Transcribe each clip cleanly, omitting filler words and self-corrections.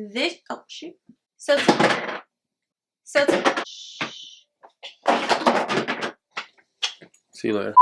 this, oh shoot. So see you later.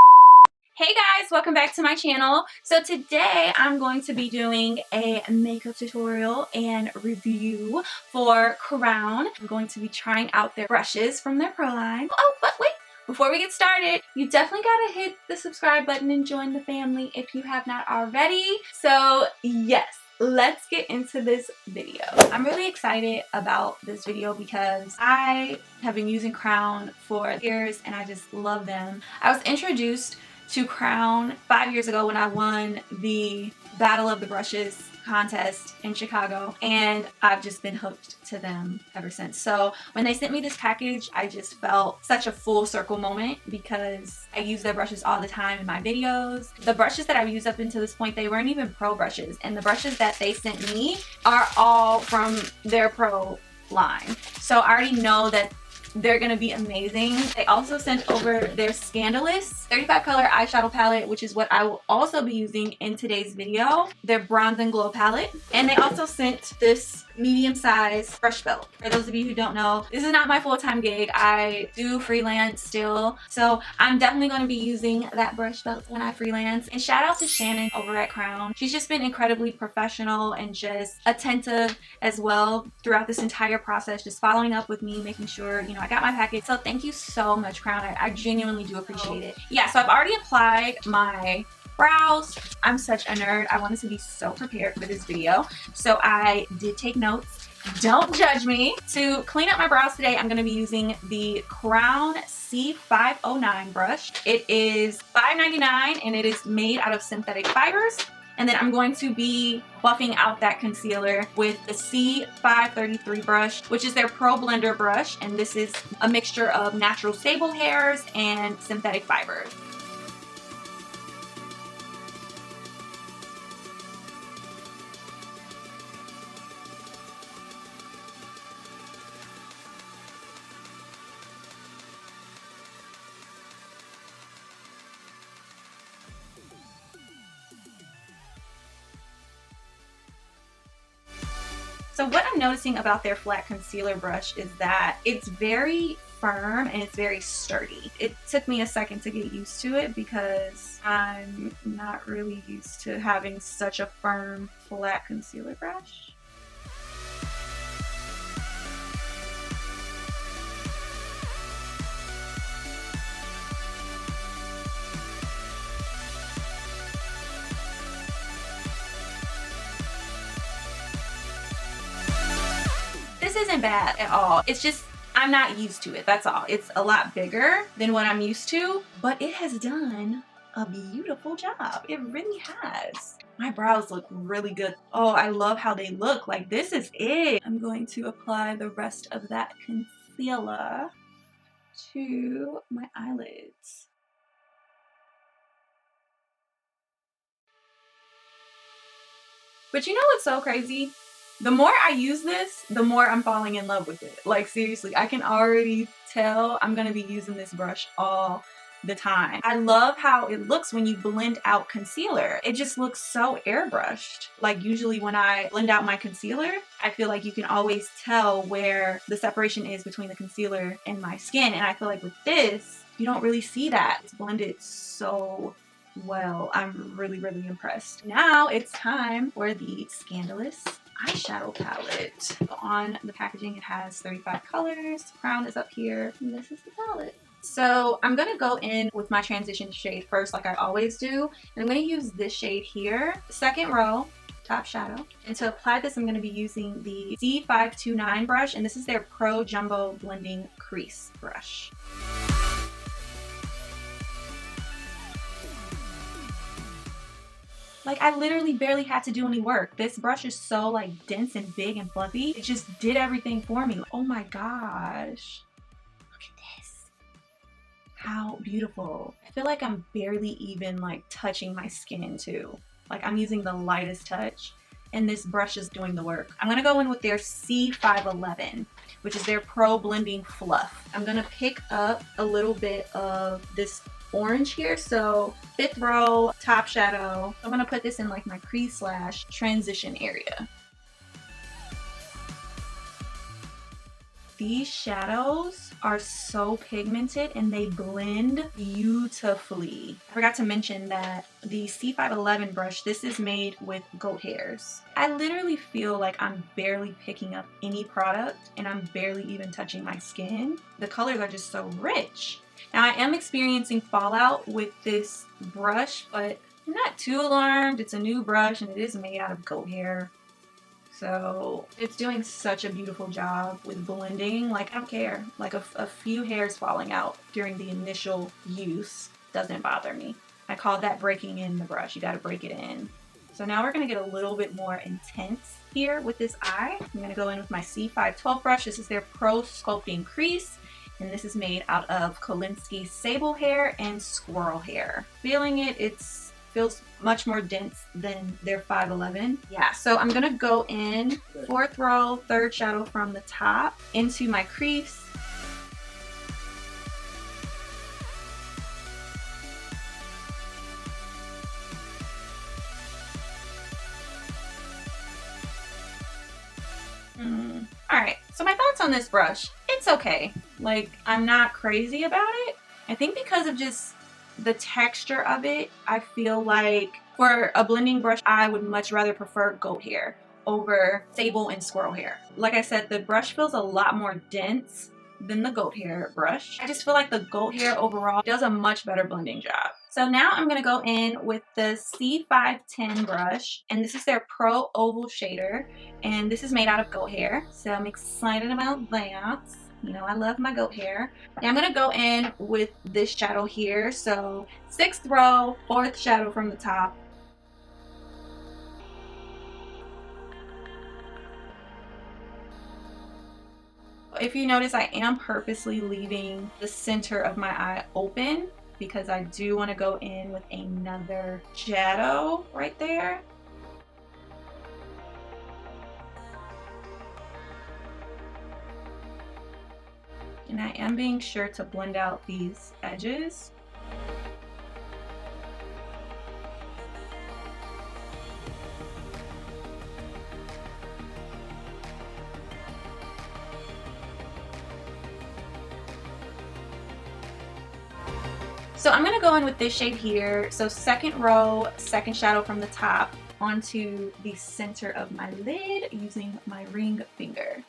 hey guys, welcome back to my channel. So today I'm going to be doing a makeup tutorial and review for Crown. I'm going to be trying out their brushes from their pro line. Oh, but wait, before we get started, you definitely gotta hit the subscribe button and join the family if you have not already. So yes, let's get into this video. I'm really excited about this video because I have been using Crown for years and I just love them. I was introduced to Crown 5 years ago when I won the Battle of the Brushes contest in Chicago, and I've just been hooked to them ever since. So when they sent me this package, I just felt such a full circle moment because I use their brushes all the time in my videos. The brushes that I've used up until this point, they weren't even pro brushes, and the brushes that they sent me are all from their pro line. So I already know that they're gonna be amazing. They also sent over their Scandalous 35 color eyeshadow palette, which is what I will also be using in today's video. Their Bronze and Glow palette. And they also sent this medium-sized brush belt. For those of you who don't know, this is not my full-time gig. I do freelance still. So I'm definitely gonna be using that brush belt when I freelance. And shout out to Shannon over at Crown. She's just been incredibly professional and just attentive as well throughout this entire process, just following up with me, making sure, you know, I got my package. So thank you so much, Crown. I genuinely do appreciate it. Yeah, so I've already applied my brows. I'm such a nerd. I wanted to be so prepared for this video. So I did take notes. Don't judge me. To clean up my brows today, I'm going to be using the Crown C509 brush. It is $5.99 and it is made out of synthetic fibers. And then I'm going to be buffing out that concealer with the C533 brush, which is their Pro Blender brush. And this is a mixture of natural stable hairs and synthetic fibers. So what I'm noticing about their flat concealer brush is that it's very firm and it's very sturdy. It took me a second to get used to it because I'm not really used to having such a firm flat concealer brush. This isn't bad at all. It's just I'm not used to it, that's all. It's a lot bigger than what I'm used to, but it has done a beautiful job. It really has. My brows look really good. Oh, I love how they look. Like, this is it. I'm going to apply the rest of that concealer to my eyelids. But you know what's so crazy? The more I use this, the more I'm falling in love with it. Like, seriously, I can already tell I'm gonna be using this brush all the time. I love how it looks when you blend out concealer. It just looks so airbrushed. Like, usually when I blend out my concealer, I feel like you can always tell where the separation is between the concealer and my skin. And I feel like with this, you don't really see that. It's blended so well. I'm really, really impressed. Now it's time for the Scandalous eyeshadow palette. On the packaging it has 35 colors. Crown is up here, and this is the palette. So I'm gonna go in with my transition shade first, like I always do, and I'm gonna use this shade here, second row, top shadow. And to apply this, I'm gonna be using the C529 brush, and this is their Pro Jumbo Blending Crease brush. Like, I literally barely had to do any work. This brush is so like dense and big and fluffy. It just did everything for me. Oh my gosh. Look at this. How beautiful. I feel like I'm barely even like touching my skin too. Like, I'm using the lightest touch and this brush is doing the work. I'm gonna go in with their C511, which is their Pro Blending Fluff. I'm gonna pick up a little bit of this orange here, so 5th row, top shadow. I'm gonna put this in like my crease slash transition area. these shadows are so pigmented and they blend beautifully. I forgot to mention that the C511 brush, this is made with goat hairs. I literally feel like I'm barely picking up any product and I'm barely even touching my skin. The colors are just so rich. Now I am experiencing fallout with this brush, but I'm not too alarmed. It's a new brush and it is made out of goat hair. So it's doing such a beautiful job with blending. Like, I don't care. Like a few hairs falling out during the initial use doesn't bother me. I call that breaking in the brush. You gotta break it in. So now we're gonna get a little bit more intense here with this eye. I'm gonna go in with my C512 brush. This is their Pro Sculpting Crease. And this is made out of Kolinsky sable hair and squirrel hair. Feeling it, feels much more dense than their 511. Yeah, so I'm gonna go in 4th row, 3rd shadow from the top into my crease. Alright, so my thoughts on this brush. It's okay. Like, I'm not crazy about it. I think because of just the texture of it, I feel like for a blending brush, I would much rather prefer goat hair over sable and squirrel hair. Like I said, the brush feels a lot more dense than the goat hair brush. I just feel like the goat hair overall does a much better blending job. So now I'm going to go in with the C510 brush, and this is their Pro Oval Shader, and this is made out of goat hair, so I'm excited about that. You know, I love my goat hair. Now I'm going to go in with this shadow here, so 6th row, 4th shadow from the top. If you notice, I am purposely leaving the center of my eye open because I do want to go in with another shadow right there. And I am being sure to blend out these edges. So I'm gonna go in with this shade here. So 2nd row, 2nd shadow from the top onto the center of my lid using my ring finger.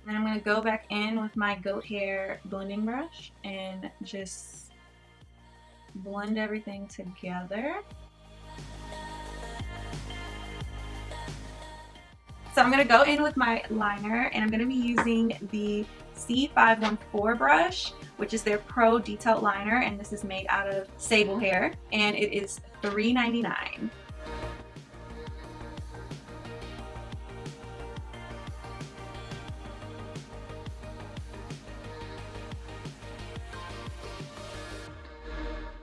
Then I'm gonna go back in with my goat hair blending brush and just blend everything together. So I'm going to go in with my liner, and I'm going to be using the C514 brush, which is their Pro Detailed Liner, and this is made out of sable hair, and it is $3.99.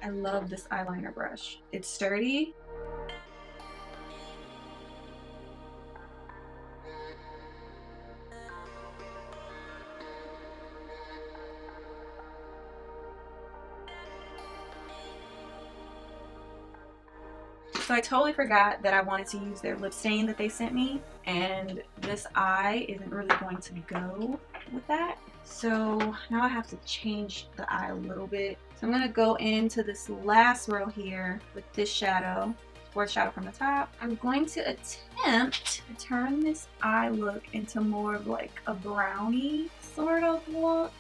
I love this eyeliner brush. It's sturdy. So I totally forgot that I wanted to use their lip stain that they sent me, and this eye isn't really going to go with that. So now I have to change the eye a little bit. So I'm going to go into this last row here with this shadow, 4th shadow from the top. I'm going to attempt to turn this eye look into more of like a brownie sort of look.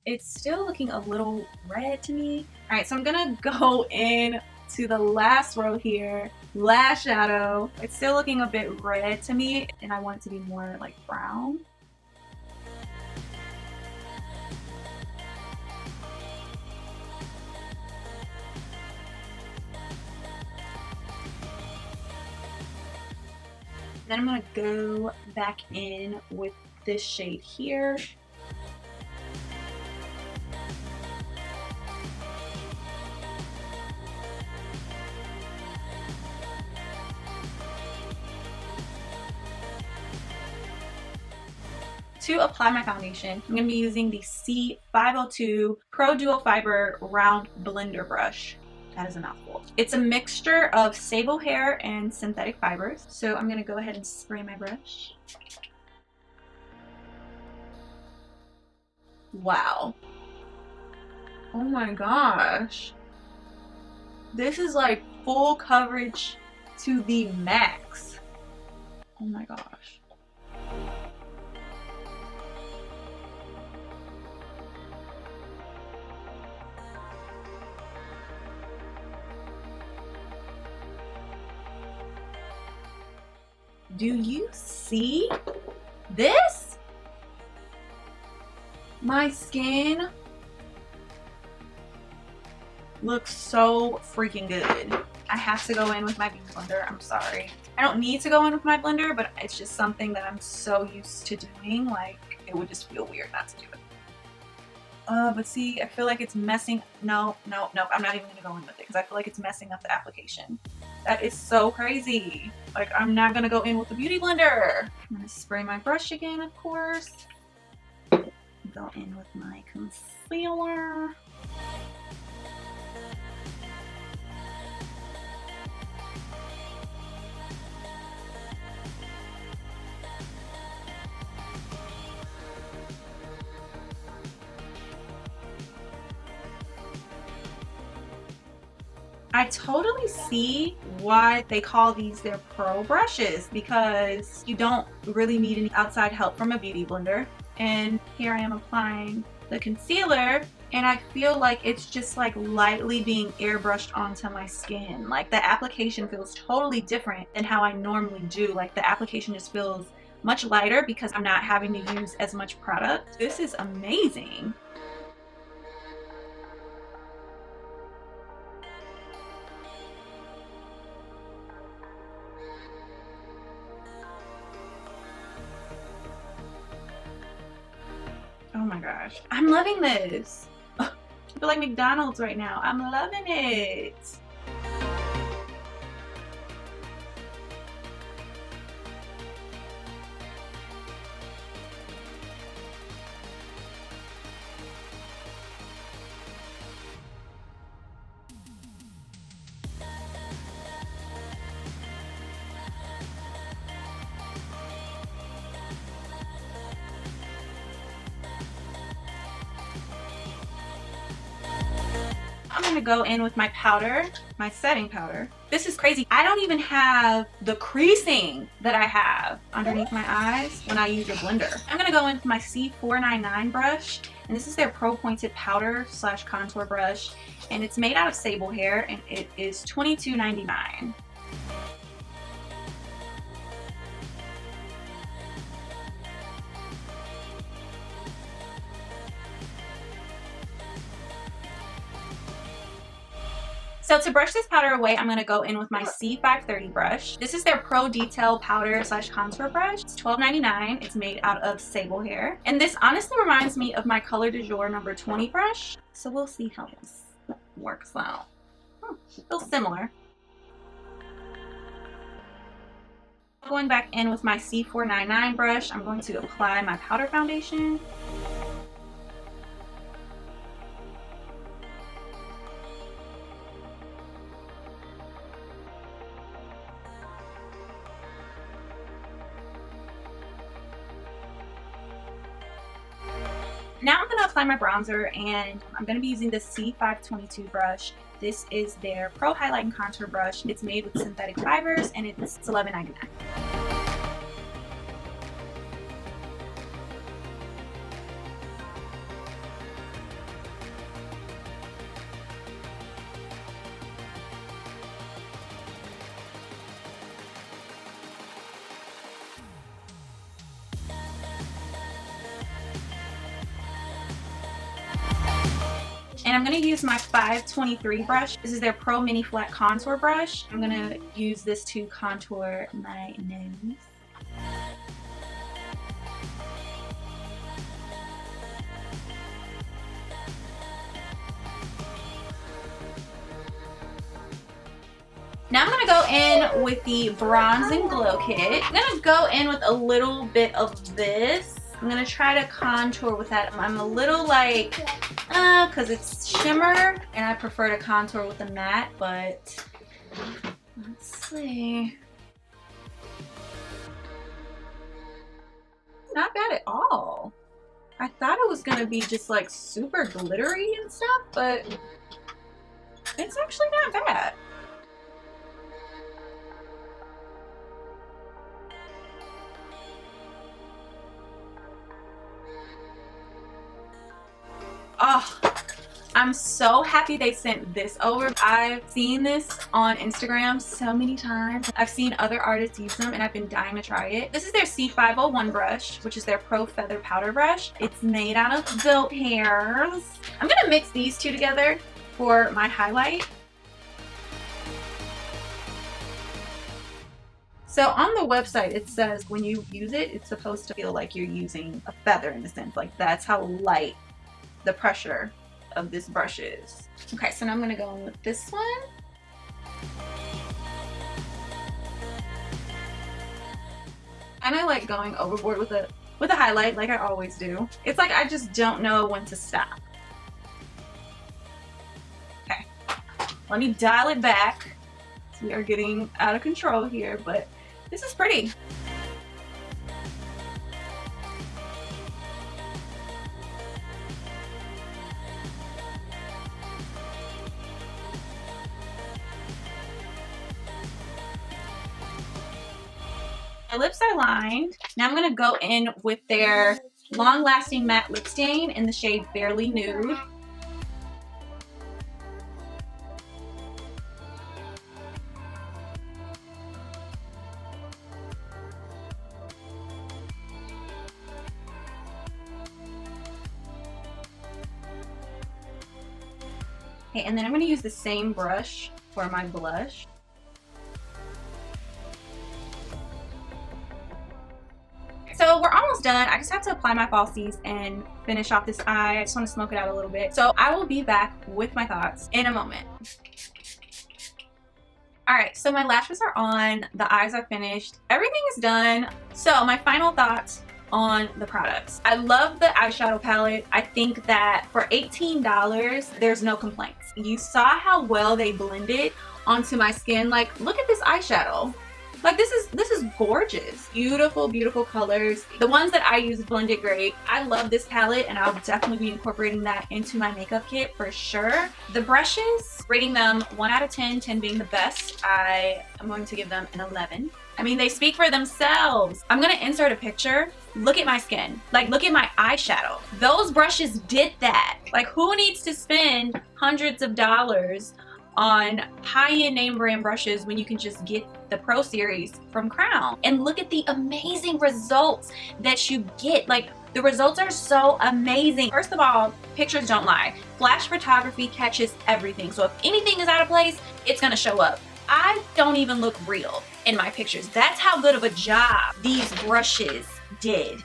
It's still looking a little red to me. All right, so I'm gonna go in to the last row here, last shadow. It's still looking a bit red to me, and I want it to be more like brown. Then I'm gonna go back in with this shade here. to apply my foundation, I'm going to be using the C502 Pro Dual Fiber Round Blender Brush. That is a mouthful. It's a mixture of sable hair and synthetic fibers. So I'm going to go ahead and spray my brush. Wow. Oh my gosh. This is like full coverage to the max. Oh my gosh. Do you see this? My skin looks so freaking good. I have to go in with my beauty blender. I'm sorry. I don't need to go in with my blender, but it's just something that I'm so used to doing. Like, it would just feel weird not to do it. But see, I feel like it's messing. No, I'm not even gonna go in with it because I feel like it's messing up the application. That is so crazy. Like, I'm not gonna go in with the beauty blender. I'm gonna spray my brush again, of course. Go in with my concealer. I totally see why they call these their pro brushes, because you don't really need any outside help from a beauty blender. And here I am applying the concealer, and I feel like it's just like lightly being airbrushed onto my skin. Like, the application feels totally different than how I normally do. Like, the application just feels much lighter because I'm not having to use as much product. This is amazing. Oh my gosh. I'm loving this. I feel like McDonald's right now. I'm loving it. I'm gonna go in with my powder, my setting powder. This is crazy. I don't even have the creasing that I have underneath my eyes when I use a blender. I'm gonna go in with my C499 brush, and this is their Pro Pointed Powder / Contour Brush, and it's made out of sable hair, and it is $22.99. So to brush this powder away, I'm going to go in with my C530 brush. This is their Pro Detail Powder / Contour Brush. It's $12.99. It's made out of sable hair. And this honestly reminds me of my Color du Jour number 20 brush. So we'll see how this works out. Feels similar. Going back in with my C499 brush, I'm going to apply my powder foundation. Now I'm going to apply my bronzer, and I'm going to be using the C522 brush. This is their Pro Highlight and Contour brush. It's made with synthetic fibers, and it's $11.99. And I'm going to use my 523 brush. This is their Pro Mini Flat Contour brush. I'm going to use this to contour my nose. Now I'm going to go in with the Bronze and Glow Kit. I'm going to go in with a little bit of this I'm gonna try to contour with that. I'm a little like, cause it's shimmer and I prefer to contour with a matte, but let's see. Not bad at all. I thought it was gonna be just like super glittery and stuff, but it's actually not bad. Oh, I'm so happy they sent this over. I've seen this on Instagram so many times. I've seen other artists use them and I've been dying to try it. This is their C501 brush, which is their Pro Feather Powder Brush. It's made out of goat hairs. I'm gonna mix these two together for my highlight. So on the website, it says when you use it, it's supposed to feel like you're using a feather in a sense. Like that's how light the pressure of this brush is. Okay, so now I'm gonna go in with this one. And I like going overboard with a highlight like I always do. It's like I just don't know when to stop. Okay, let me dial it back. We are getting out of control here, but this is pretty. My lips are lined. Now I'm gonna go in with their long-lasting matte lip stain in the shade Barely Nude. Okay, and then I'm gonna use the same brush for my blush. So we're almost done. I just have to apply my falsies and finish off this eye. I just want to smoke it out a little bit. So I will be back with my thoughts in a moment. Alright, so my lashes are on, the eyes are finished, everything is done. So my final thoughts on the products. I love the eyeshadow palette. I think that for $18, there's no complaints. You saw how well they blended onto my skin. Like, look at this eyeshadow. Like this is gorgeous. Beautiful, beautiful colors. The ones that I use blended great. I love this palette and I'll definitely be incorporating that into my makeup kit for sure. The brushes, rating them 1 out of 10, 10 being the best, I am going to give them an 11. I mean, they speak for themselves. I'm gonna insert a picture. Look at my skin. Like, look at my eyeshadow. Those brushes did that. Like, who needs to spend hundreds of dollars on high-end name brand brushes when you can just get the Pro Series from Crown? And look at the amazing results that you get. Like, the results are so amazing. First of all, pictures don't lie. Flash photography catches everything. So if anything is out of place, it's gonna show up. I don't even look real in my pictures. That's how good of a job these brushes did.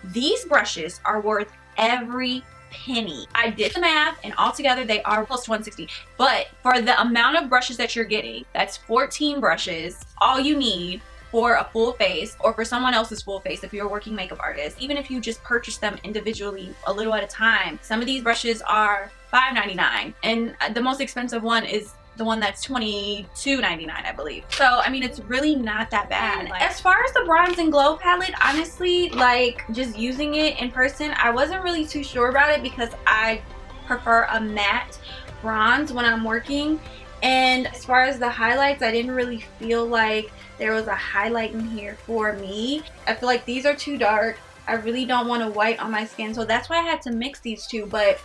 These brushes are worth every penny. I did the math and altogether they are close to $160. But for the amount of brushes that you're getting, that's 14 brushes, all you need for a full face or for someone else's full face if you're a working makeup artist. Even if you just purchase them individually a little at a time. Some of these brushes are $5.99 and the most expensive one is the one that's $22.99, I believe. So, I mean, it's really not that bad. Like, as far as the Bronze and Glow palette, honestly, like, just using it in person, I wasn't really too sure about it because I prefer a matte bronze when I'm working. And as far as the highlights, I didn't really feel like there was a highlight in here for me. I feel like these are too dark. I really don't want a white on my skin, so that's why I had to mix these two. But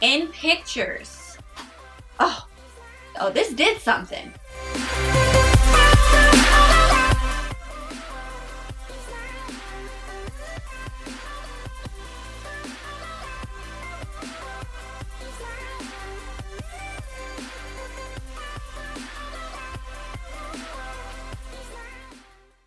in pictures, oh, this did something.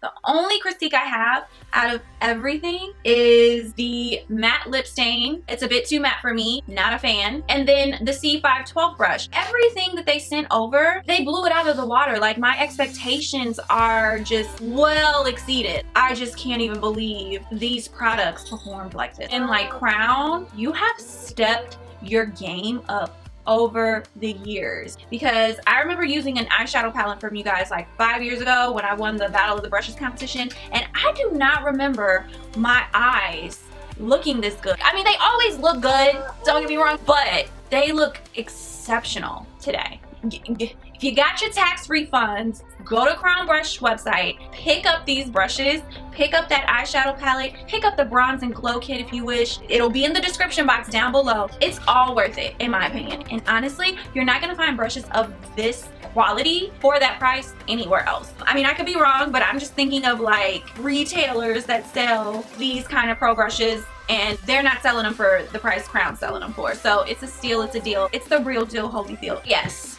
The only critique I have out of everything is the matte lip stain. It's a bit too matte for me, not a fan. And then the C512 brush. Everything that they sent over, they blew it out of the water. Like, my expectations are just well exceeded. I just can't even believe these products performed like this. And like Crown, you have stepped your game up over the years, because I remember using an eyeshadow palette from you guys like 5 years ago when I won the Battle of the Brushes competition, and I do not remember my eyes looking this good. I mean, they always look good, don't get me wrong, but they look exceptional today. If you got your tax refunds, go to Crown Brush website, pick up these brushes, pick up that eyeshadow palette, pick up the bronze and glow kit if you wish. It'll be in the description box down below. It's all worth it, in my opinion. And honestly, you're not gonna find brushes of this quality for that price anywhere else. I mean, I could be wrong, but I'm just thinking of like retailers that sell these kind of pro brushes, and they're not selling them for the price Crown's selling them for. So it's a steal, it's a deal. It's the real deal, Holyfield. Yes.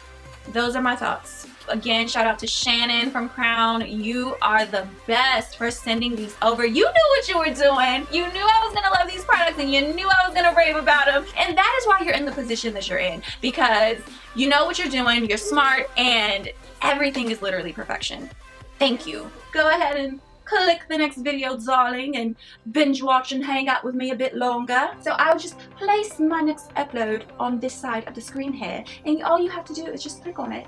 Those are my thoughts. Again, shout out to Shannon from Crown. You are the best for sending these over. You knew what you were doing. You knew I was gonna love these products, and you knew I was gonna rave about them. And that is why you're in the position that you're in, because you know what you're doing, you're smart, and everything is literally perfection. Thank you. Go ahead and click the next video, darling, and binge watch and hang out with me a bit longer. So I'll just place my next upload on this side of the screen here, and all you have to do is just click on it.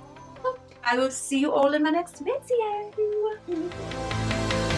I will see you all in my next video.